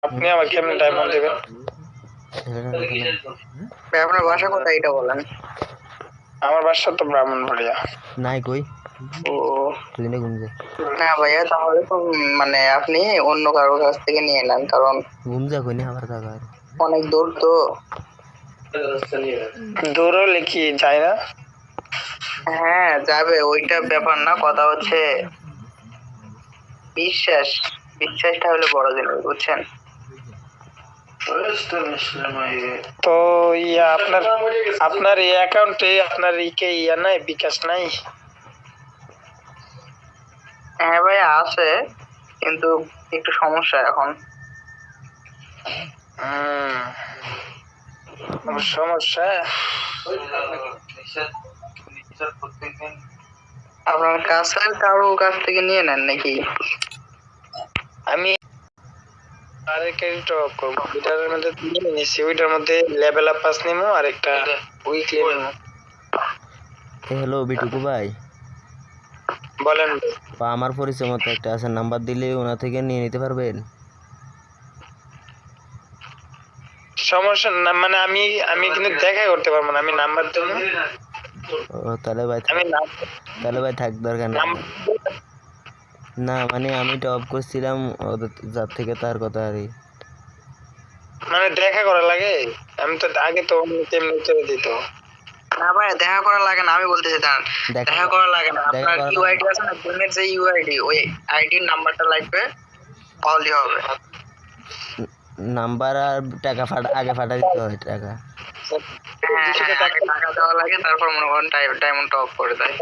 আপনি আমাকে কেমন ডায়মন্ড দেবেন? ভাই আপনার বাসা কোথায় এটা বলেন। আমার বাসা তো ব্রাহ্মণবাড়িয়া। নাই কই ও তুই না ঘুমছে না ভাইয়া, তাহলে তো মানে আপনি অন্য কারোর কাছ থেকে নিয়ে নেন, কারণ ঘুমজা কই না আমার টাকা অনেক দূর তো। দূর হলে কি যায় না? হ্যাঁ যাবে, ওইটা ব্যাপার না, কথা হচ্ছে বিশ্বাস। বিশ্বাসটা হলো বড় জিনিস, বুঝছেন? তো আপনার আপনার এই অ্যাকাউন্টে আপনার ইয়া নাই, বিকাশ নাই? হ্যাঁ ভাইয়া আছে, কিন্তু একটু সমস্যা এখন। সমস্যা? আপনার কাছের কারোর কাছ থেকে নিয়ে নেন নাকি? আমি আরেকটা করবো, ওইটার মধ্যে নিয়ে নিয়েছি, ওইটার মধ্যে লেভেল আপ পাস নেবো আর একটা উইকলি নেবো। হ্যালো বিটুকু ভাই, বলেন। আমার পরিচয় মতো একটা আছে, নাম্বার দিলে ওনা থেকে নিয়ে নিতে পারবেন? সমস্যা না, মানে আমি আমি কিন্তু দেখা করতে পারবো না, আমি নাম্বার দেবো। ও তাহলে ভাই থাক, দরকার নেই। না মানে আমি টপ করছিলাম ওদের যার থেকে, তার কথা আর মানে দেখা করা লাগে? আমি তো আগে তো তেমনি উত্তর দিত। না ভাই দেখা করা লাগে না, আমি বলতেছি দাঁড়ান, দেখা করা লাগে না। আপনার ইউআইডি আছে না, গেমের যে ইউআইডি, ওই আইডির নাম্বারটা লাগবে, তাহলেই হবে। নাম্বার আর টাকা আগে ফাটা দিতে হয় টাকা। হ্যাঁ আগে টাকা দেওয়া লাগে, তারপর মনে করেন ডায়মন্ড টপ করে দেয়।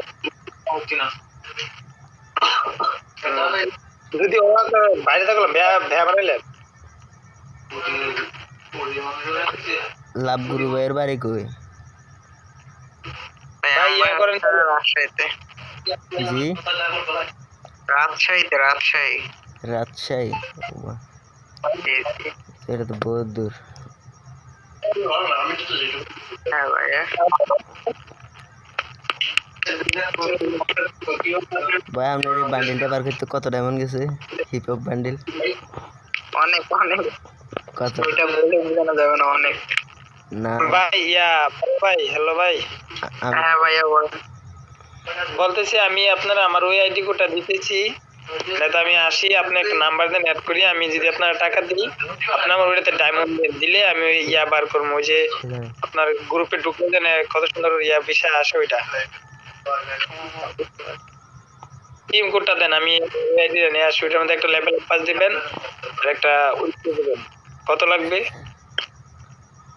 যদি ওরা বাইরে থাকলো ভ্যা বানাইলেন। লাভ গুরু ভাইয়ের বাড়ি কই? ভাই ইয়া করেন রাজশাহীতে। জি রাজশাহীতে, রাজশাহী। রাজশাহী? এটা তো বহুত দূর। হ্যাঁ ভাইয়া। ভাই আপনার এই বান্ডিলটা বার করতে কত ডায়মন্ড গেছে? হিপ হপ বান্ডিল অনেক অনেক, কত? ওইটা বলে বোঝানো যাবে না, অনেক। না ভাই ভাই, হ্যালো ভাই। হ্যাঁ ভাইয়া বলেন। বলতেছি আমি আপনার আমার ওই আইডি কোডটা দিতেছি, যাতে আমি আসি, আপনি একটা নাম্বার দেন, অ্যাড করি। আমি যদি আপনার টাকা দিই, আপনি আমার ওইটাতে ডায়মন্ড দিলে আমি ওই বার করবো, ওই যে আপনার গ্রুপে ঢুকলে দেন কত সুন্দর বিষয় আসে, ওইটা টিম কোডটা দেন, আমি ওই আইডি নিয়ে আসি। ওইটার মধ্যে একটা লেভেল পাস দিবেন আর একটা উইকলি দিবেন। কত লাগবে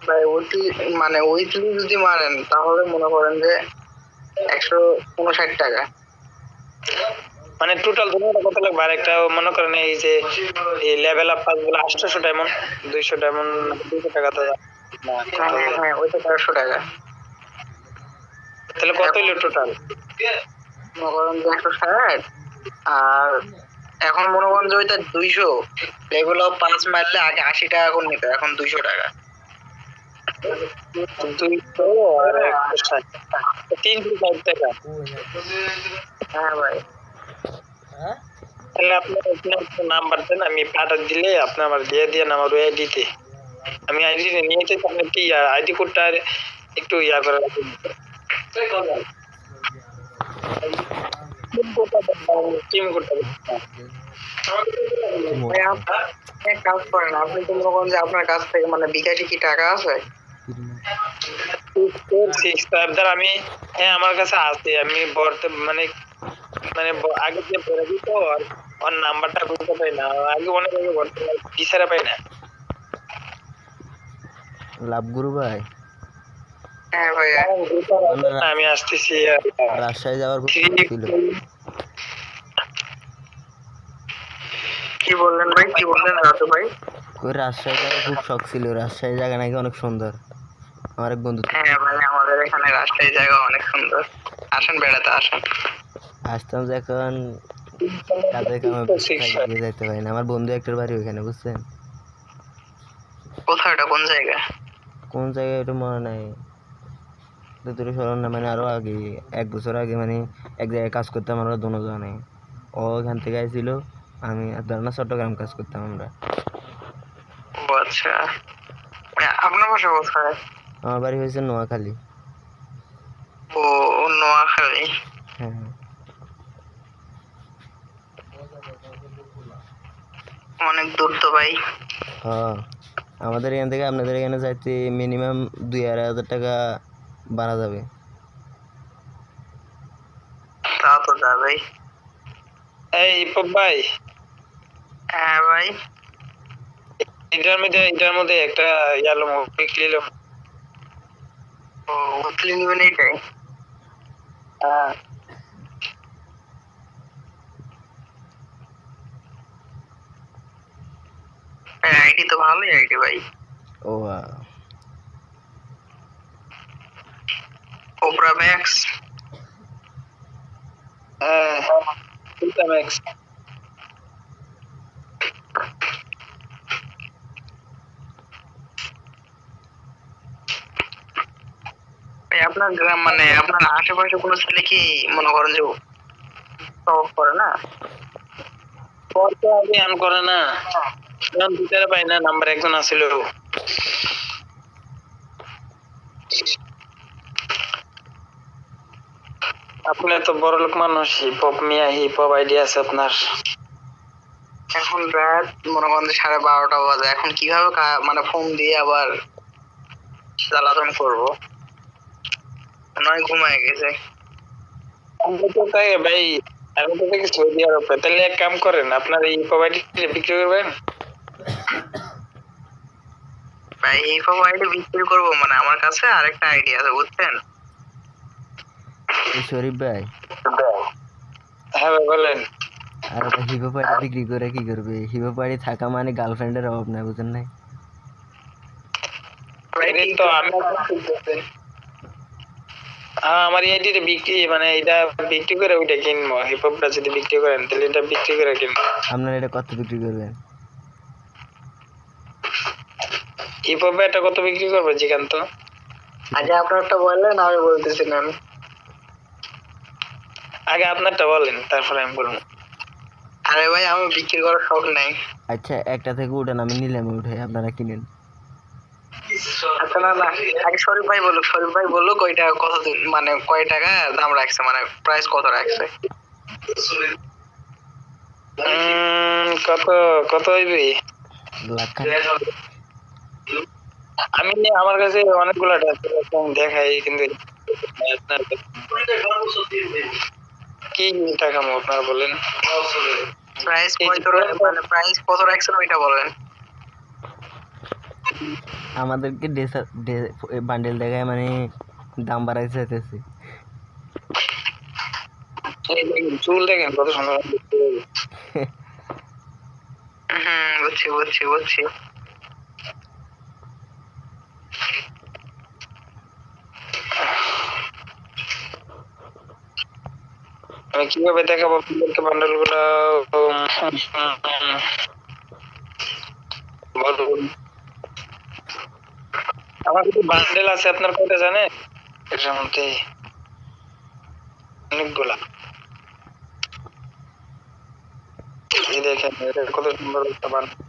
ভাই? উইকলি মানে উইকলি যদি মারেন তাহলে মনে করেন যে 159 টাকা। মানে টোটাল দুটোটা কত লাগবে? আর একটা মনে করেন এই যে এই লেভেল আপ পাস গুলো 800 ডায়মন্ড, 200 ডায়মন্ড, 200 টাকা তো হ্যাঁ ওইটা 400 টাকা। তাহলে কত হলো টোটাল? মনে করেন যে 160, আর এখন মনে করেন যে ওইটা 200, লেভেল অফ 5 মারলে আগে 80 টাকা করে নিত, এখন 200 টাকা। 200 আর 160, 360 টাকা। হ্যাঁ ভাই। তাহলে আপনি নাম্বার দেন, আমি পাঠা দিলে আপনি আমার দিয়ে আমার ওই আইডিতে, আমি আইডি নিয়ে যেতে, আপনি কি আইডি কোডটা একটু করে রাখুন। টিম কোডটা এক কাজ করেন, আপনি তো মনে করেন যে আপনার কাছ থেকে মানে বিকাশে কি টাকা আছে? আমি হ্যাঁ আমার কাছে আছে, আমি মানে মানে আগে যে ভরে দিত ওর নাম্বারটা খুঁজে পাই না, আগে অনেক আগে ভরতে বিচারে পাই না। লাভ গুরু ভাই, হ্যাঁ ভাই আমি আসতেছি। রাজশাহী যাওয়ার খুব ছিল। কি বললেন ভাই, কি বললেন রাজু ভাই? ওই রাজশাহী যাওয়ার খুব শখ ছিল, রাজশাহী জায়গা নাকি অনেক সুন্দর। আমার এক বন্ধু। হ্যাঁ ভাই আমাদের এখানে রাজশাহী জায়গা অনেক সুন্দর, আসেন বেড়াতে আসেন। আসতাম যে এখন কাজে কামে গিয়ে যাইতে পারি না। আমার বন্ধু একটার বাড়ি ওইখানে, বুঝছেন? কোথায় ওটা, কোন জায়গা? কোন জায়গায় ওটা মনে নাই, দূরে স্মরণ না, মানে আরো আগে 1 বছর আগে মানে এক জায়গায় কাজ করতাম আমরা দুজনে। ও ওখান থেকে আইছিল, আমি ধর না চট্টগ্রাম কাজ করতাম আমরা। ও আচ্ছা, আপনার বাসা কোথায়? আমার বাড়ি হয়েছে নোয়াখালী। ও, নোয়াখালী। হ্যাঁ হ্যাঁ। অনেক দূর তো ভাই। হ্যাঁ, আমাদের এখান থেকে আপনাদের এখানে যাইতে মিনিমাম 2-2.5 হাজার টাকা ভাড়া যাবে। তা তো যাবেই। এই ইপপ ভাই, হ্যাঁ ভাই, এটার মধ্যে একটা ইয়ালো উইকলি এলো। ও উইকলি নিবেন এইটাই? হ্যাঁ, আইডি তো ভালোই আইডি ভাই। ও কোবরা ম্যাক্স। হ্যাঁ, ম্যাক্স। ভাই আপনার গ্রাম মানে আপনার আশেপাশে কোনো ছেলে কি মনে করেন যে টক করে না? কত আগে আন করে না, নাম দিতে পাই না, নাম্বার একজন আছিল। আপনি তো বড় লোক মানুষ, হিপহপ মিয়া, হিপহপ আইডিয়া আছে আপনার। এখন রাত মনে করেন যে 12:30 বাজে, এখন কিভাবে মানে ফোন দিয়ে আবার জ্বালাতন করবো? নয় ঘুমায় গেছে। আমি তো তাই ভাই, আমি তো দেখি সৌদি আরবে। তাহলে এক কাম করেন, আপনার এই হিপহপ আইডি বিক্রি করবেন। ভাই এই সব আইডি বিক্রি করবো মানে আমার কাছে আরেকটা আইডি আছে বুঝছেন? এই শরীফ ভাই, হ্যাঁ ভাই বলেন। আর ওটা হিপহপ আইডি বিক্রি করে কি করবে? হিপহপ আইডি থাকা মানে গার্লফ্রেন্ডের অভাব নাই, বুঝেন নাই? এই তো আমি আমার এই আইডিটা বিক্রি, মানে এটা বিক্রি করে ওইটা কিনবো। হিপহপটা যদি বিক্রি করেন তাহলে এটা বিক্রি করে কিনবো। আপনারা এটা কত বিক্রি করবেন? হিপহপ এটা কত বিক্রি করবো জিগান তো? আগে আপনারটা বললেন, আমি বলতেছিলাম। আগে আপনারটা বলেন, তারপরে আমি বলবো। আরে ভাই আমি বিক্রি করার শখ নাই। আচ্ছা, একটা থেকে উঠেন, আমি নিলামে উঠাই, আপনারা কিনেন। আচ্ছা না না, আগে শরীফ ভাই বলুক ওইটা কত মানে কয় টাকা দাম রাখছে, মানে প্রাইস কত রাখছে? কত কত হইবে? লাখ আমি আমার কাছে অনেকগুলো দেখাই, কিন্তু আপনার কি টাকা আপনার বলেন। প্রাইস মানে প্রাইস কত রাখছেন ওইটা বলেন। আমাদেরকে বান্ডেল দেখায় মানে দাম বাড়াই চাইতেছে। চুল দেখেন কত সুন্দর। বুঝছি বুঝছি বুঝছি। আমি কিভাবে দেখাবো আপনাদেরকে বান্ডেল গুলো? আমার কিছু বান্ডেল আছে, আপনার কয়টা জানেন? এর মধ্যে অনেকগুলা। এই দেখেন, এটা কত সুন্দর একটা বান্ডেল।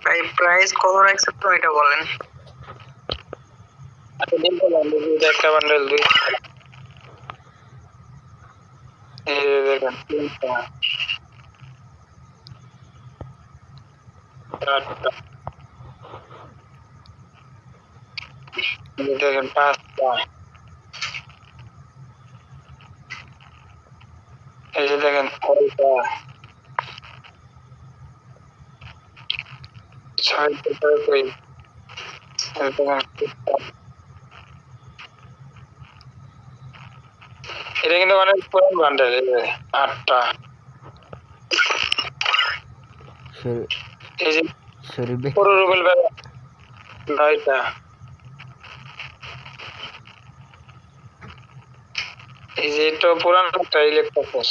ভাই প্রাইস কত রাখছেন তো এটা বলেন। আচ্ছা দেখেন, একটা বান্ডেল 2 এই দেখেন 3টা 4টা, এই দেখেন 5টা, এই যে দেখেন 6টা, 6টা কই, এই দেখেন 7টা। এটা কিন্তু অনেক পুরান বান্ডেল। এই যে 8টা, এই যে শরীফ ভাই, পুরো রুবেল ভাই 9টা, এই যে এটা পুরান একটা ইলেকট্রিক 10,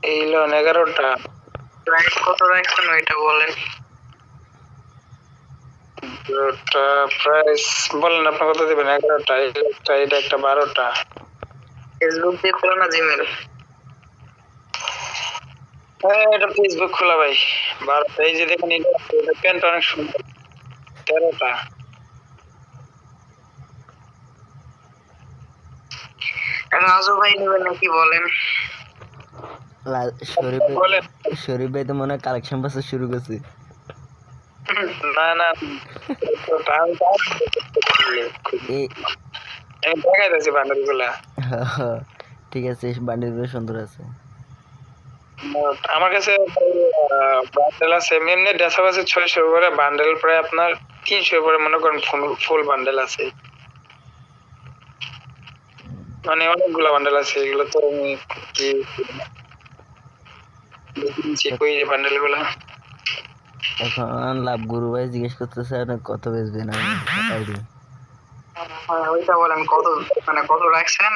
এই হলো 11টা। প্রাইস কত রাখছেন ওইটা বলেন। 11টা প্রাইস বলেন আপনি কত দিবেন? 11টা এটা একটা 12টা। ফেসবুক দিয়ে খোলা না জিমেল? হ্যাঁ এটা ফেসবুক খোলা ভাই। 12টা এই যে দেখেন এটা প্যান্ট অনেক সুন্দর। 13টা। রাজু ভাই নেবেন নাকি বলেন? বলেন। শরীফ ভাই তো মনে হয় কালেকশন পাসে শুরু করছে। না না এই আমি দেখাই যাচ্ছি বান্ডেল গুলা। ঠিক আছে, বান্ডিলগুলো সুন্দর আছে। আমার কাছে বান্ডেল আছে এমনি ড্রেসআপ আছে 600 করে, বান্ডেল প্রায় আপনার 300 করে মনে করেন, ফুল বান্ডেল আছে, মানে অনেকগুলা বান্ডেল আছে, এগুলো তো আমি কি কই বান্ডেল গুলা। এখন লাভ গুরু ভাই জিজ্ঞেস করতেছে আপনি কত বেচবেন আইডি। হ্যাঁ ওইটা বলেন, কত মানে কত রাখছেন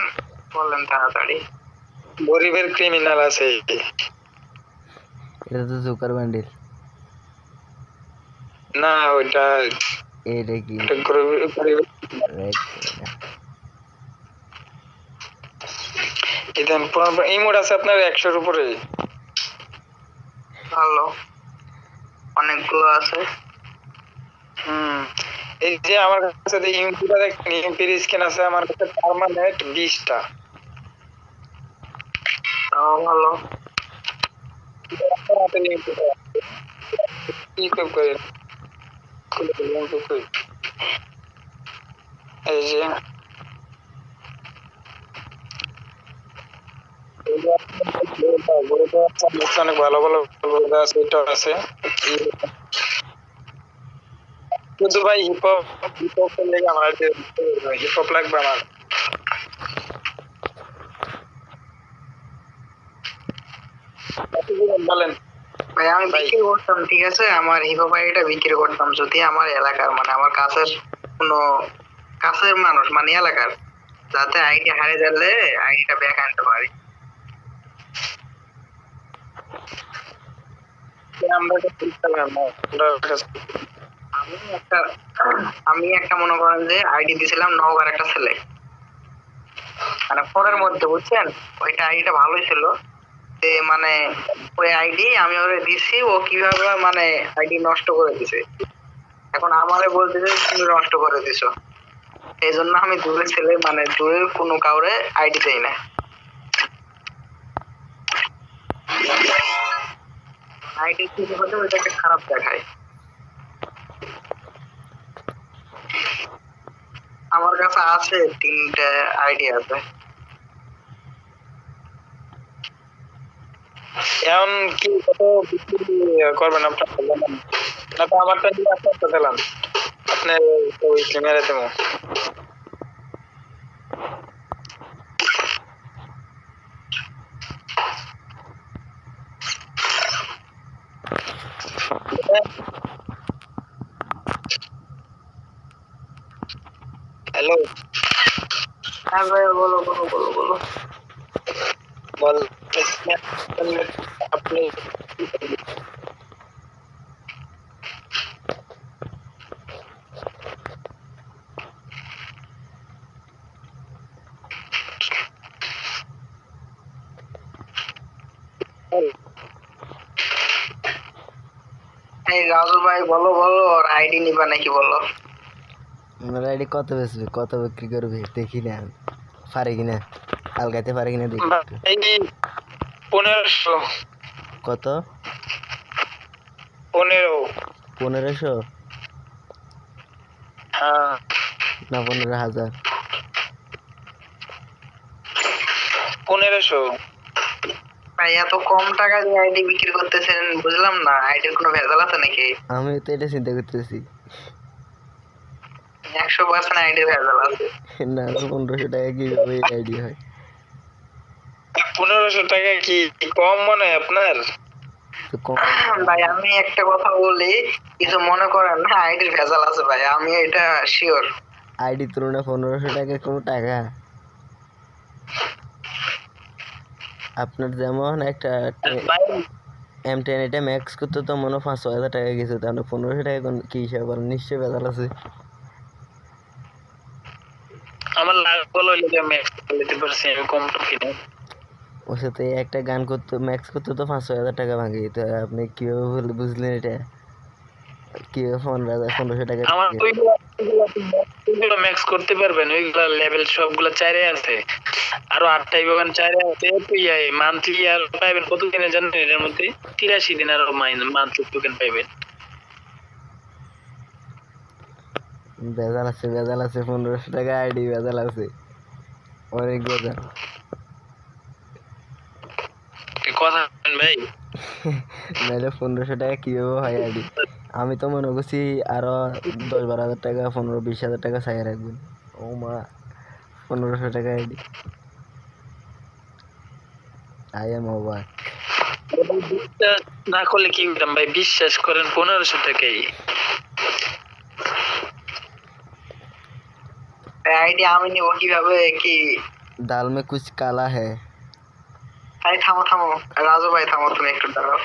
বলেন তাড়াতাড়ি। গরিবের ক্রিমিনাল আছে। এটা তো জোকার বান্ডিল। না ওইটা এইটা কি এই মোড আছে আপনার 100-র উপরে। ভালো, অনেকগুলো আছে। এই যে আমার কাছে যে ইউপিটা দেখেন, ইউপির স্ক্যান আছে আমার কাছে পার্মানেন্ট 20টা। তাও ভালো। কি করে এই যে অনেক ভালো ভালো আছে, এটা আছে কিন্তু ভাই হিপ হপ লেগে আমার হিপ হপ লাগবে আমার। বলেন ভাই আমি বিক্রি করতাম, ঠিক আছে, আমার হিপহপ আইডিটা বিক্রি করতাম যদি আমার এলাকার মানে আমার কাছের মানুষ মানে এলাকার, যাতে আইডি হারিয়ে গেলে আইডিটা ব্যাক আনতে পারি। আমি একটা মনে করেন যে আইডি দিছিলাম নওগাঁর একটা ছেলে, মানে ফোনের মধ্যে বুঝছেন, ওইটা আইডিটা ভালোই ছিল। মানে ওই আইডি আমি ওরে দিছি, ও কিভাবে মানে আইডি নষ্ট করে দিছে, এখন আমারে বলতেছে তুমি নষ্ট করে দিছো। এই জন্য আমি দূরের ছেলে মানে দূরের কোনো কাউরে আইডি দেই না। আইডি কিছু হলে ওইটাকে খারাপ দেখায়। আমার কাছে আছে 3টে আইডি আছে। এখন কি কত বিক্রি করবেন আপনার? না তো আমারটা দিয়ে আপনারটা দিলাম, আপনার ওই ক্যামেরা দেবো। হ্যালো হ্যাঁ ভাই বলো বলো বলো বলো। বল আপনি এই রাজু ভাই বলো বলো, ওর আইডি নিবা নাকি বলো? আমার আইডি কত বেচবে, কত বিক্রি করবে দেখি না, পারে কিনা আলগাইতে পারে কিনা দেখি। 1500। কত? 15। 1500? হ্যাঁ না 15,000? 1500। ভাই এত কম টাকা দিয়ে আইডি বিক্রি করতেছেন, বুঝলাম না, আইডির কোনো ভেজাল আছে নাকি? আমি তো এটা চিন্তা করতেছি। 100% আইডির ভেজাল আছে। না 1500 টাকা কিভাবে আইডি হয়? 1500 টাকা কি কম মনে হয় আপনার? তো কম ভাই আমি একটা কথা বলি, কিছু মনে করেন না, আইডির ভেজাল আছে ভাই, আমি এটা শিওর। আইডি তুলনা 1500 টাকা কোনো টাকা? আপনার যেমন M10 এটা ম্যাক্স করতে তো মনে হয় 5-6 হাজার টাকা গেছে, তাহলে 1500 টাকা কি হিসাব করেন? নিশ্চয়ই ভেজাল আছে। আমার লাগলো হইলে যে ম্যাক্স করতে পারছি আমি কম তো কিনে। ওর সাথে একটা গান করতে ম্যাক্স করতে তো 5-6 হাজার টাকা ভাঙে, তো আপনি কিভাবে বুঝলেন এটা? কিভাবে 1500 টাকা? আমার ওইগুলো ম্যাক্স করতে পারবেন, ওইগুলা লেভেল সবগুলা চারে আছে, আরো 8টাই বাগান চারে আছে। তো মান্থলি আর পাইবেন কত দিনে জানেন? এর মধ্যে 83 দিন আরো মান্থলি টোকেন পাইবেন। ভেজাল আছে, ভেজাল আছে, 1500 টাকা আইডি ভেজাল আছে, অনেক ভেজাল। কথা বলেন ভাই। নাহলে 1500 টাকা কিভাবে হয় আইডি? আমি তো মনে করছি আরো 10-12 হাজার টাকা, 15-20 হাজার টাকা চাই রাখবেন। ও মা, 1500 টাকা আইডি, আই এম অবাক। বিশ্বাস না করলে কি করতাম ভাই? বিশ্বাস করেন 1500 টাকাই। আইডি আমি নিব কিভাবে কি? दाल में कुछ काला है। ভাই থামো থামো, রাজু ভাই থামো, তুমি একটু দাঁড়াও।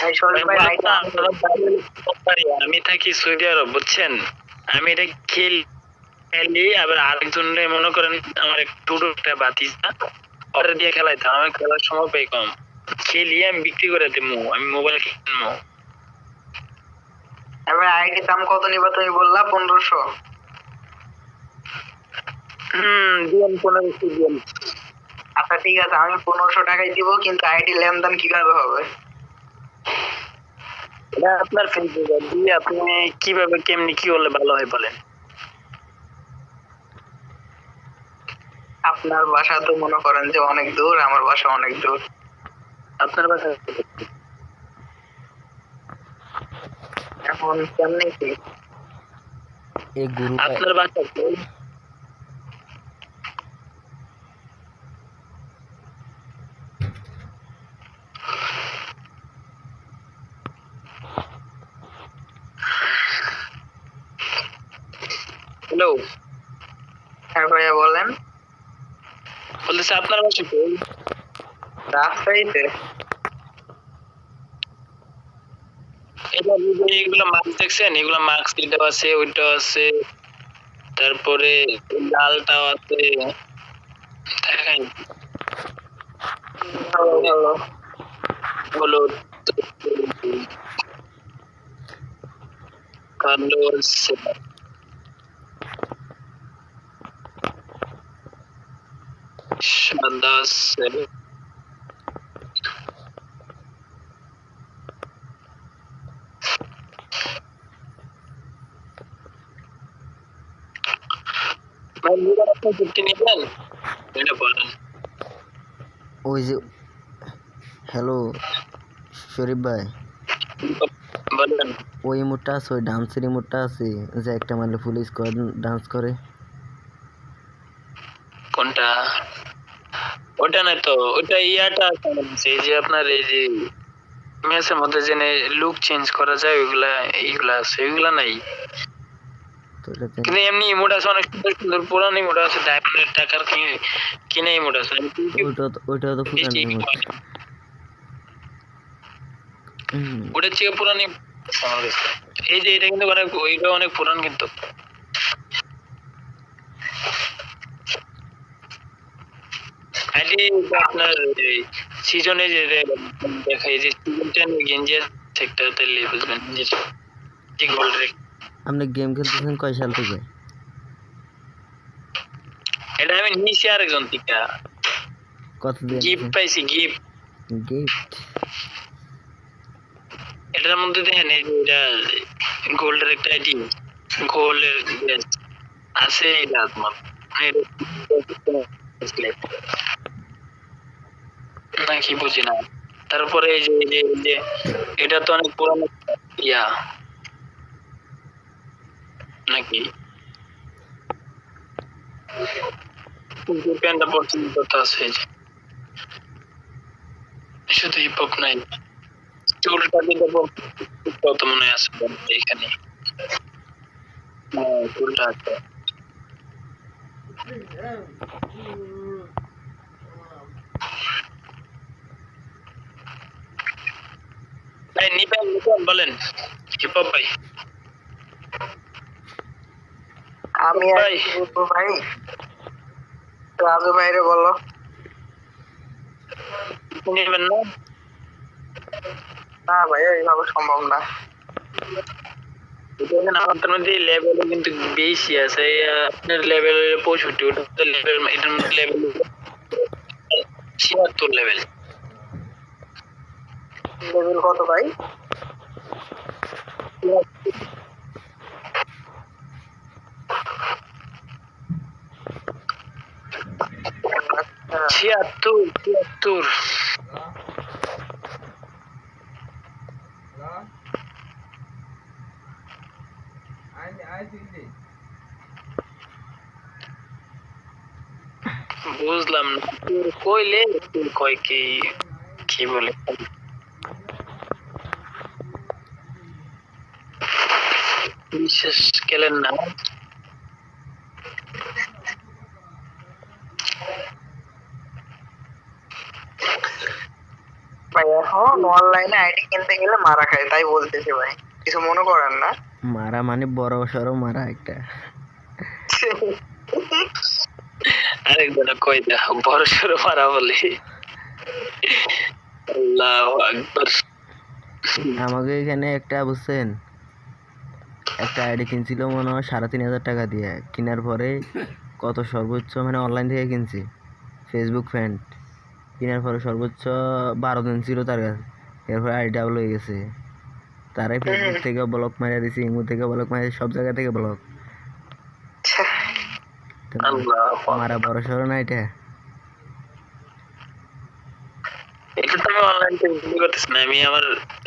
এই শরীফ ভাই আইডি আমি থাকি সৌদি আরব, বুঝছেন? আমি এটা খেলি, আবার আরেকজন মনে করেন আমার একটু একটা বাতিজা অর্ডার দিয়ে খেলাইতাম। আমার খেলার সময় পাই কম, খেলি আমি বিক্রি করে দেবো, আমি মোবাইল কিনবো। এবার আইডি দাম কত নিবা তুমি বললা? 1500। দিন 1500 দিন। আচ্ছা ঠিক আছে, আমি 1500 টাকাই দিব, কিন্তু আইডি লেনদেন কিভাবে হবে? এটা আপনার ফেসবুক দিয়ে আপনি কিভাবে কেমনি কি হলে ভালো হয় বলেন? আপনার বাসা তো মনে করেন যে অনেক দূর, আমার বাসা অনেক দূর। আপনার বাসা এখন কেমনে কি? एक गुरु का আপনার বাসা হ্যালো, হ্যাঁ ভাইয়া বলেন। বলতেছে আপনার বাসা কই? রাজশাহীতে। এগুলো মাস্ক দেখছেন? এগুলো মাস্ক এটাও আছে, ওইটাও আছে, তারপরে লালটাও আছে, দেখাই ভালো। হলো কালো আছে, সাদা আছে। ওই যে হ্যালো শরীফ ভাই, বলেন ওই ইমোটটা আছে, ওই ডান্সের ইমোটটা আছে যে একটা মারলে ফুল স্কোয়াড ডান্স করে। কোনটা? ওটা না তো, ওটা ইয়াটা আছে আমার কাছে, এই যে আপনার এই যে ম্যাচের মধ্যে যে লুক চেঞ্জ করা যায়, ওইগুলা এইগুলা আছে, ওইগুলা নাই। তো এটাতে কিন্তু এমনি ইমোট আছে অনেক সুন্দর সুন্দর, পুরানো ইমোট আছে, ডায়মন্ডের টাকার কিনে ইমোট আছে। ওইটা তো পুরানো ইমোট। ওটার থেকে পুরানো আমার কাছে। এই যে এটা কিন্তু অনেক, ওইটা অনেক পুরান কিন্তু। আইডি আপনার সিজনে যে দেখাই, যে সিজন 10 গেঞ্জি সেক্টর তাইলে বুঝবেন যে ঠিক গোল্ড রেক। আপনি গেম খেলতেছেন কয় সাল থেকে? এটা আমি নিছি আরেকজন থেকে, কতদিন গিফট পাইছি, গিফট। গিফট? এটার মধ্যে দেখেন এই যে এটা গোল্ডের একটা আইডি, গোল্ডের আছে এটা আপনার নাকি বুঝি না। তারপরে এই যে এটা তো অনেক পুরানো ইয়া নাকি, প্যান্ডা পছন্দ করতে আছে এই যে, শুধু হিপ হপ নাই, চুলটা দিতে কত মনে আছে এখানে, চুলটা আছে। ভাই নিবেন বলেন হিপহপ ভাই। আমি আর ভাই। কি বলবো ভাই, রাজু ভাইরে বলো। নিবেন না? না ভাই এইভাবে সম্ভব না। দেখেন আমাদের মধ্যে লেভেল কিন্তু বেশি আছে, আপনার লেভেল 65, ওটা লেভেল, এটার মধ্যে লেভেল 76 লেভেল। লেভেল কত ভাই? আচ্ছা, 76। বুঝলাম না তোর কইলে, তুই কয় কি, কি বলে বিশেষ গেলেন না। ভাই এখন অনলাইনে আইডি কিনতে গেলে মারা খায়, তাই বলতেছি ভাই, কিছু মনে করেন না। মারা মানে বড় সড়ো মারা একটা। আরেকজনে কই না বড় সড়ো মারা বলে। আল্লাহু আকবার। আমাকে এখানে একটা বুঝছেন, একটা আইডি কিনছিল মনে হয় 3,500 টাকা দিয়ে। কেনার পরে কত সর্বোচ্চ, মানে অনলাইন থেকে কিনছি, ফেসবুক ফ্রেন্ড। কেনার পরে সর্বোচ্চ 12 দিন ছিল তার কাছে, এরপরে আইডি ডাবল হয়ে গেছে। তারাই ফেসবুক থেকে ব্লক মারিয়ে দিছি, ইমো থেকে ব্লক মারিয়ে, সব জায়গা থেকে ব্লক। আল্লাহু মারা বড় সড়ো না এটা। এটা তো আমি অনলাইন থেকে বিক্রি করতেছি না, আমি আমার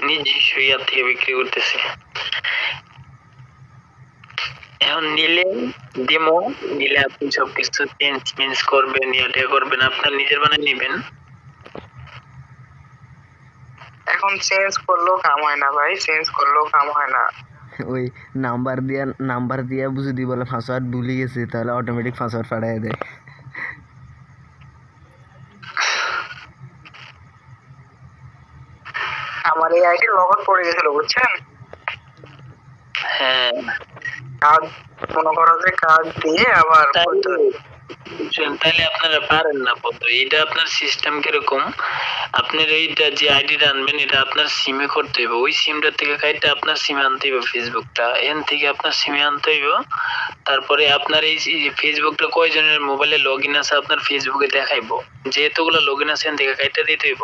নিজস্ব ইয়ার থেকে বিক্রি করতেছি। এখন নিলে ডেমো নিলে আপনি সবকিছু চেঞ্জ করবেন, ইয়ে করবেন, আপনার নিজের বানায় নিবেন। এখন চেঞ্জ করলেও কাম হয় না ভাই, চেঞ্জ করলেও কাম হয় না। ওই নাম্বার দিয়া যদি বলে পাসওয়ার্ড ভুলে গেছে, তাহলে অটোমেটিক পাসওয়ার্ড পাঠিয়ে দেয়। আমার এই আইডি লগ আউট পড়ে গেছিল বুঝছেন, হ্যাঁ কার্ড মনে করো যে কার্ড দিয়ে আবার তাহলে আপনারা পারেন না বন্ধু। এটা আপনার সিস্টেম কিরকম, আপনার এইটা যে আইডিটা আনবেন এটা আপনার সিমে করতে হবে, ওই সিমটা থেকে কাইটা আপনার সিমে আনতে হবে ফেসবুকটা, এন থেকে আপনার সিমে আনতে হবে। তারপরে আপনার এই ফেসবুকটা কয়জনের মোবাইলে লগ ইন আছে আপনার ফেসবুকে দেখাইবো, যেহেতুগুলো লগ ইন আছে এন থেকে কাইটা দিতে হইব।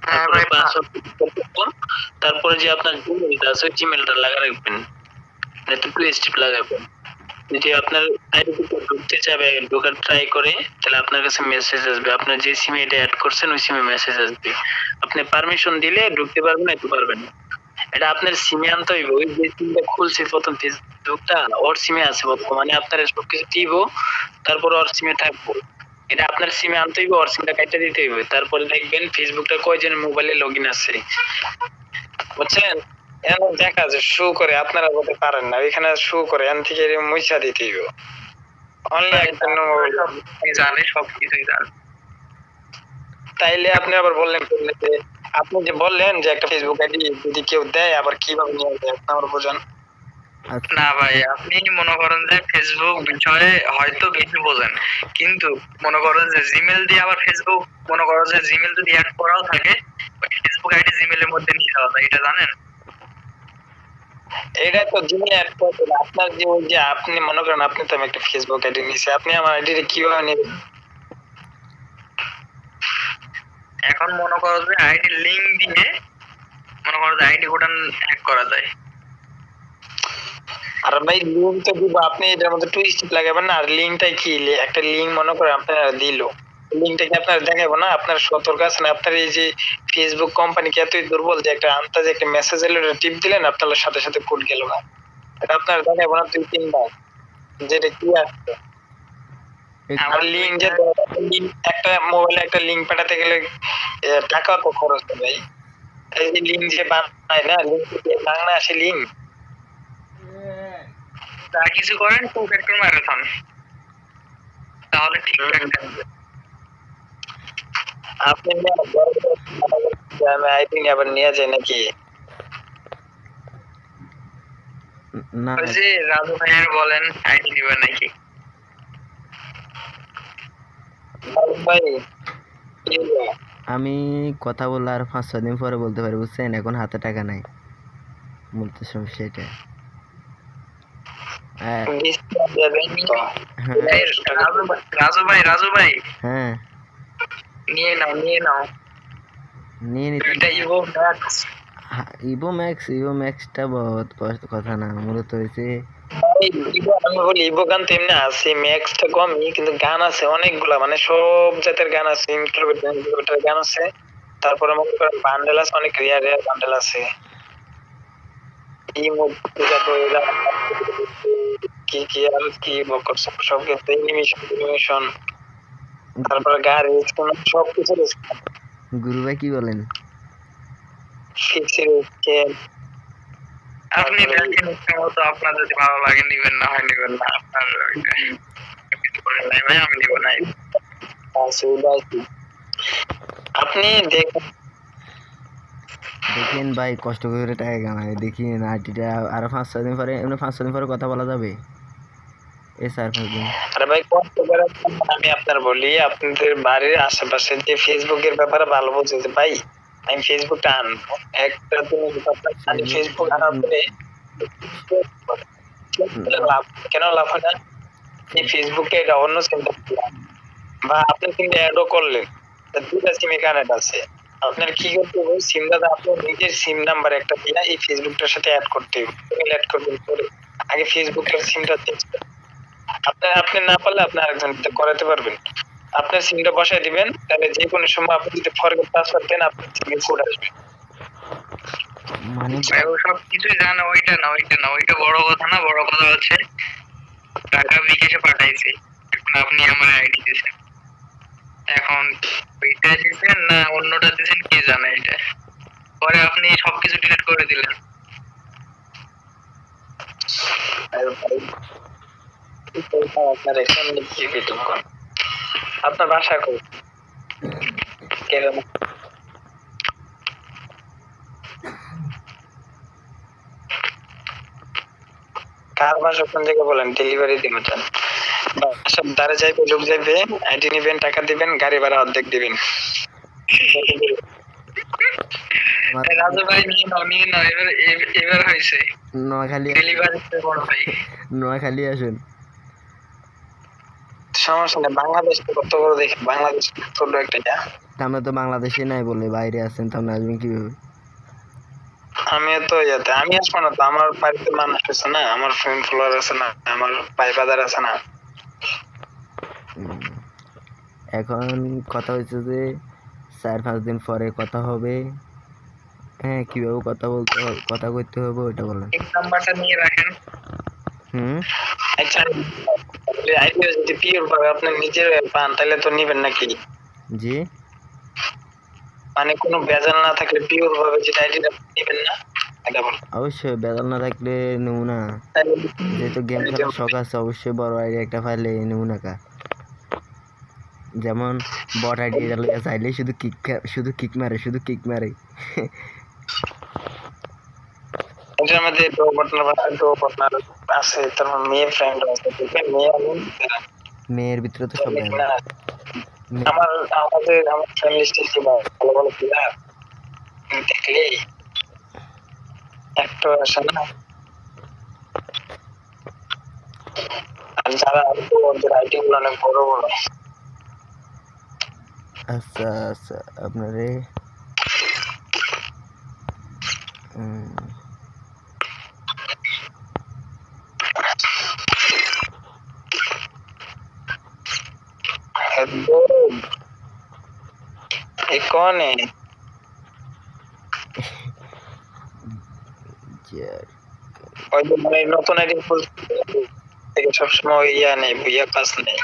তারপরে পাসওয়ার্ড, তারপরে যে আপনার জিমেলটা আছে ওই জিমেলটা লাগা রাখবেন, একটু টু স্টেপ লাগাবেন। যদি আপনার আইডিতে ঢুকতে চাবে, ঢোকার ট্রাই করে, তাহলে আপনার কাছে মেসেজ আসবে, আপনার যে সিমে এটা অ্যাড করছেন ওই সিমে মেসেজ আসবে, আপনি পারমিশন দিলে ঢুকতে পারবেন, একটু পারবেন না। এটা আপনার সিমে আনতে হইব, ওই যে সিমটা খুলছে প্রথম ফেসবুকটা ওর সিমে আছে বর্তমানে, আপনার সবকিছু দিব, তারপর ওর সিমে থাকবো। এটা আপনার সিমে আনতে হইব, ওর সিমটা কাইটা দিতে হইবে, তারপরে দেখবেন ফেসবুকটা কয়জনের মোবাইলে লগ ইন আছে, বুঝছেন? এখন দেখা যায় শো করে, আপনারা বলতে পারেন না, এখানে শো করে, এন থেকে মুছা দিতে হইব। অনলি একজন জানে, সবকিছুই জানে। তাইলে আপনি আবার বললেন যে, আপনি যে বললেন যে একটা ফেসবুক আইডি যদি কেউ দেয় আবার কিভাবে নিয়ে যায়, আপনি আমার বোঝান। না ভাই, আপনি মনে করেন যে ফেসবুক বিষয়ে হয়তো বেশি বোঝেন, কিন্তু মনে করেন যে জিমেল দিয়ে আবার ফেসবুক, মনে করেন যে জিমেল যদি অ্যাড করাও থাকে, ফেসবুক আইডি জিমেলের মধ্যে নিয়ে যাওয়া যায়, এটা জানেন? এটা তো জিমেল অ্যাড করতে না, আপনার যে ওই যে আপনি মনে করেন আপনি তো আমি একটা ফেসবুক আইডি নিয়েছি, আপনি আমার আইডিটা কিভাবে নেবেন? এখন মনে করো যে আইডি লিংক দিয়ে মনে করো যে আইডি গোটা হ্যাক করা যায়। আর ভাই লিঙ্ক তো দিব, আপনি এটার মধ্যে টু স্টেপ লাগাবেন না, আর লিঙ্কটা কি, একটা লিঙ্ক মনে করেন আপনারা দিল, লিঙ্কটা কি আপনারা দেখাবো না, আপনার সতর্ক আছেন, আপনার এই যে ফেসবুক কোম্পানি কি এতই দুর্বল যে একটা আন্তাজে একটা মেসেজ এলো, এটা টিপ দিলেন, আপনার সাথে সাথে কোড গেল না, এটা আপনার দেখাবো না 2-3 বার যেটা কি আসছে। আর লিঙ্ক যে একটা মোবাইলে একটা লিঙ্ক পাঠাতে গেলে টাকা তো খরচ হয় ভাই, এই যে লিঙ্ক যে বানায় না, লিঙ্ক দিয়ে বাংলা আসে লিঙ্ক, তা কিছু করেন টু ফ্যাক্টর ম্যারাথন, তাহলে ঠিকঠাক থাকবে। আপনি আমি আইডি আবার নিয়ে যায় নাকি? না বলছি রাজু ভাইয়ের বলেন আইডি নেবেন নাকি? ভাই আমি কথা বললে আর 5-6 দিন পরে বলতে পারি, বুঝছেন? এখন হাতে টাকা নাই, মূলত সমস্যা এটা। হ্যাঁ হ্যাঁ এই রাজু ভাই হ্যাঁ, নিয়ে নাও নিয়ে নিতে। দুইটা ইভো ম্যাক্স। ইভো ম্যাক্সটা বহুত কথা না, মূলত হয়েছে আমি বলি ইভো গান তো এমনি আছে, ম্যাক্সটা কমই, কিন্তু গান আছে অনেকগুলা, মানে সব জাতের গান আছে, ইনক্লুডেড গান আছে। তারপরে মনে করেন বান্ডেল আছে, অনেক রেয়ার বান্ডেল আছে। কি কি আর কি বকর সব ক্ষেত্রে অ্যানিমেশন, তারপরে গাড়ি সব কিছু গুরু ভাই কি বলেন? আপনি দেখেন ইচ্ছা মতো, আপনার যদি ভালো লাগে নিবেন, না হয় নিবেন না, আপনার কিছু করার নাই ভাই, আমি নিব নাই। আপনি দেখুন দেখেন ভাই, কষ্ট করে টাকা কামাই, দেখি আইডিটা আরো 5-6 দিন পরে, এমনি 5-6 দিন পরে কথা বলা যাবে, এ 4-5 দিন। আরে ভাই কষ্ট করে, আমি আপনার বলি আপনাদের বাড়ির আশেপাশে যে ফেসবুকের ব্যাপারে ভালো বলছে যে ভাই আমি ফেসবুকটা আনবো, একটা জিনিস আপনার খালি ফেসবুক আনার পরে লাভ কেন লাভ হয় না? এই ফেসবুকে এটা অন্য চিন্তা বা আপনি কিন্তু অ্যাডও করলেন, তা দুটা সিমে কানেক্ট আছে, আপনার কি করতে হবে, সিমটা আপনার নিজের সিম নাম্বার একটা দিয়ে এই ফেসবুকটার সাথে অ্যাড করতে হবে, অ্যাড করবেন পরে আগে ফেসবুকের সিমটা আপনি না পারলে আপনি আরেকজন করাতে পারবেন। আপনার সিমটা বসায় দিবেন, তাহলে যে কোনো সময় আপনি যদি ফরগেট পাসওয়ার্ড দেন আপনার সিমে কোড আসবে। মানে ভাই ও সব কিছুই জানে, ওইটা বড় কথা না, বড় কথা হচ্ছে টাকা বিকাশে পাঠাইছি, এখন আপনি আমার আইডি দিয়েছেন, এখন ওইটা দিয়েছেন না অন্যটা দিয়েছেন কে জানে, এটা পরে আপনি সবকিছু ডিলিট করে দিলেন। আপনার এখন কি বিটুক আপনার বাসা কই? কেরালা। কার বাসা কোন জায়গায় বলেন, ডেলিভারি দিব চান? বাসার দ্বারে যাইবে, লোক যাইবে, আইডি নিবেন, টাকা দিবেন, গাড়ি ভাড়া অর্ধেক দিবেন। রাজু ভাই নিয়ে নাও এবার হয়েছে নোয়াখালী ডেলিভারি বড় ভাই। নোয়াখালী আসুন। সমস্যা নেই, বাংলাদেশ তো কত বড় দেখে, বাংলাদেশ ছোট একটা যা। আমরা তো বাংলাদেশে নাই বলে বাইরে আছেন, তাহলে আসবেন কিভাবে? আমিও তো ইয়াতে, আমি আসবো না তো, আমার বাড়িতে মানুষ আছে না, আমার ফ্রেন্ড ফলোয়ার আছে না, আমার ভাই বাজার আছে না। উম, এখন কথা হচ্ছে যে 4-5 দিন পরে কথা হবে। হ্যাঁ, কিভাবে কথা বলতে হবে, কথা কইতে হবে ওইটা বলেন। এই নাম্বারটা নিয়ে রাখেন। হুম, আচ্ছা আইডিয়া যদি পিওর ভাবে আপনি নিজের পান তাহলে তো নিবেন নাকি? জি মানে কোনো ভেজাল না থাকলে পিওর ভাবে যেটা আইডিয়া নিবেন না, এটা বল। অবশ্যই, বেদাল না থাকলে নেবো না, তাহলে যেহেতু গেম খেলার শখ আছে, অবশ্যই বড় আইডি একটা ফাইলে নেবো না কা। যেমন বট আইডি চাইলে শুধু কিক মারে এটার মধ্যে ডো পার্টনার আছে, তারপর মেয়ে ফ্রেন্ড আছে, দেখবেন মেয়ে মেয়ের ভিতরে তো সব বেদাল। আমার আমার ফ্রেন্ড লিস্টে যে ভালো ভালো প্লেয়ার দেখলে একটা আসে না, আর যারা ওদের আইডি গুলো অনেক বড় বড়। আচ্ছা আচ্ছা, আপনারে ये कौन है? ওই যে মানে নতুন আইডি থেকে সবসময় ইয়া নেই, ভুইয়া পাস নেই,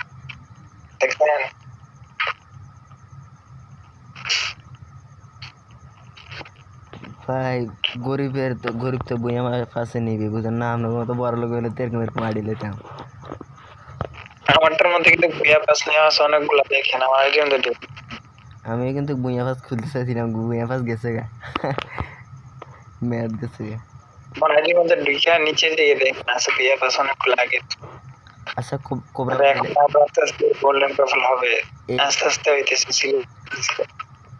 দেখছেন? ভাই গরিব তো বই আমার পাশে নিবি, বুঝেন না? আপনার মতো বড় লোক হলে তো এরকম আইডি লেতাম। আমারটার মধ্যে কিন্তু ভুইয়া পাস নেওয়া আছে অনেকগুলো, দেখেন আমার আইডি মধ্যে। আমি কিন্তু বুইয়া পাস খুলতে চাইছিলাম, বুইয়া পাস গেছে গা ম্যাথ গেছে গা। আমার আইডির মধ্যে ঢুকে নিচে দিকে দেখেন আছে বিয়ে পাস অনেকগুলো আগে। আচ্ছা কোবরা আর এখন আবার আস্তে আস্তে গোল্ডেন প্রোফাইল হবে, আস্তে আস্তে হইতেছে ছিল।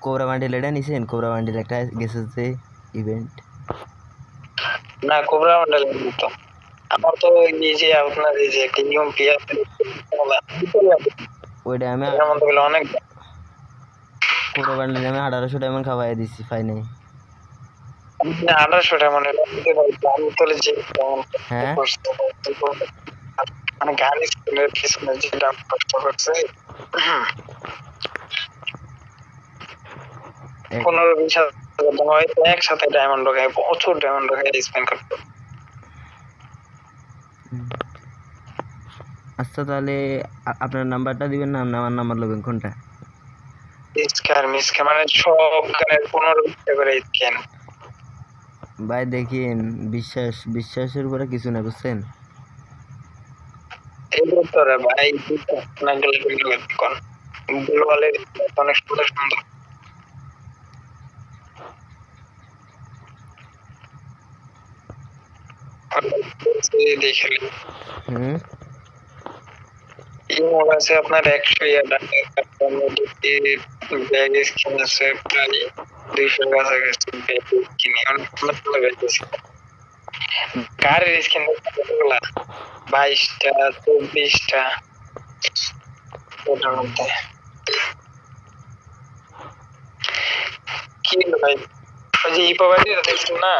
কোবরা বান্ডিল এটা নিছেন? কোবরা বান্ডিল একটা গেছে যে ইভেন্ট। না কোবরা মন্ডল তো আমার তো এই যে আপনার এই যে প্রিমিয়াম পিয়ার ওইটা আমি অনেক কোবরা বান্ডিল আমি 1800 ডায়মন্ড খাওয়াই দিছি ফাইনে। 1800 মনে আমি তোলে যে হ্যাঁ মানে গাড়ি স্কুলের পিছনে যে দাম কষ্ট করছে 15-20 হাজার টাকা হয়তো একসাথে ডায়মন্ড ঢোকায়, প্রচুর ডায়মন্ড ঢোকায় স্পেন্ড করতো। আচ্ছা তাহলে আপনার নাম্বারটা দিবেন না? আমার নাম্বার লবেন কোনটা? স্ক্যার মিসক্যার মানে সব গানের 15-20 টাকা করে স্ক্যান। ভাই দেখেন বিশ্বাসের উপরে কিছু না, বুঝছেন? এইগুলো তো রে ভাই অনেকগুলো ভিডিও কোন গ্লোবালের অনেক সুন্দর সুন্দর দেখে ইমোট আছে আপনার 100 ব্যাগ স্কিন আছে প্রায় 200 কাছাকাছি ব্যাগ কিনে অনেক ভালো বেচেছি। কারের স্কিন 22টা 24টা ওটার মধ্যে কি ভাই ওই যে ইপোবাইটি দেখছেন না?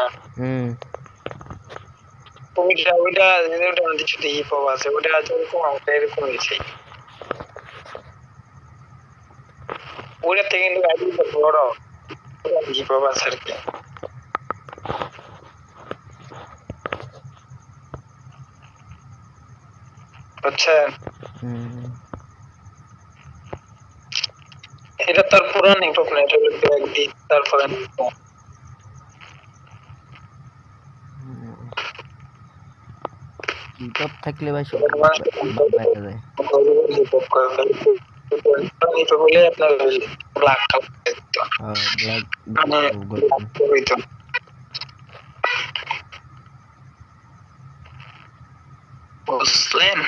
ওইটা মধ্যে শুধু হিপহপ আছে, ওটা আছে এরকম আমাদের এরকম হয়েছে। ওটার থেকে কিন্তু আইডিটা বড় হিপহপ আছে আর কি। বুঝছেন? এটা তার পুরান হিপহপ না, এটা হলো একদিন তারপরে হিপহপ থাকলে ভাই সব বাইরে যায়। হিপহপ করে হলে আপনার ব্ল্যাক হইতো। বুঝলেন?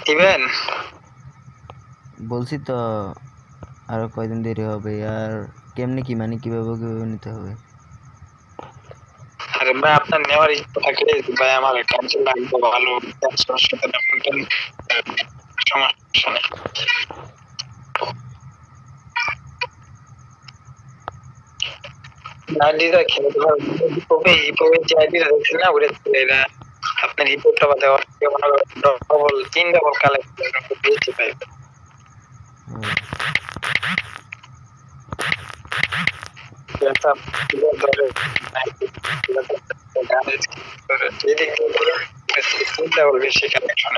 দিবেন বলছি তো আরো কয়দিন দেরি হবে। আর কেমনে কি মানে কিভাবে নিতে হবে? আরে ভাই আপনার নেওয়ার ইচ্ছা থাকলে ভাই আমার টেনশন লাগবে ভালো সমস্যা নেই। আইডিটা খেলে হিপহপে যে আইডিটা দেখছেন না ওটা এরা আপনার হিপহপটা বাদে ডবল 3 ডবল কালেক্ট পেয়েছি পাইবে। বেশি কালেকশন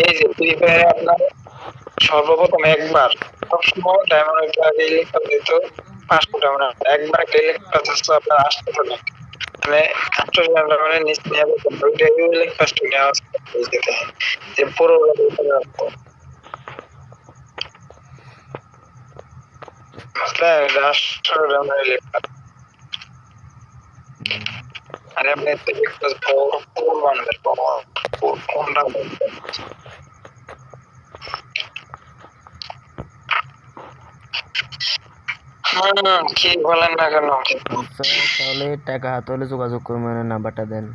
এই যে ফ্রি ফায়ারে আপনার সর্বপ্রথম একবার সবসময় ডায়মন্ড আগে ইলেকট্রা দিত 500 ডায়মন্ড, একবার একটা ইলেকট্রা আসতো আপনার 800 টাকা মানে 800 ডায়মন্ডের নিচে নেওয়া যেত না, ওইটা ইলেকট্রা নেওয়া যেতে যে পুরো রাষ্ট্র ডায়মন্ড ইলেকট্রা আরে আপনি ইলেকট্রা বড় বানাবেন কোনটা কি বলেন না কেন? তাহলে টাকা হাতে হলে যোগাযোগ করবেন, নাম্বারটা দেন।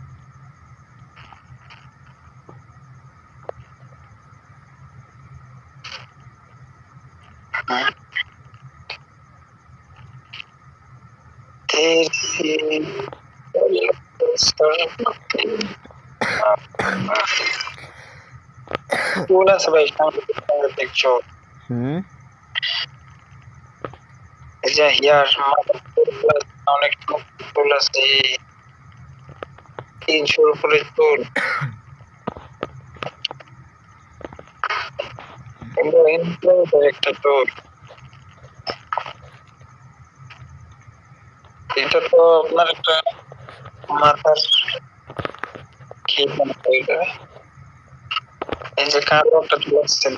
আছে ভাই দেখছো এই যে হিয়ার অনেক ফুল আছে 300 উপরে ফুল একটা টোল। এটা তো আপনার একটা মাথার কি এই যে কালো একটা টোল আসছিল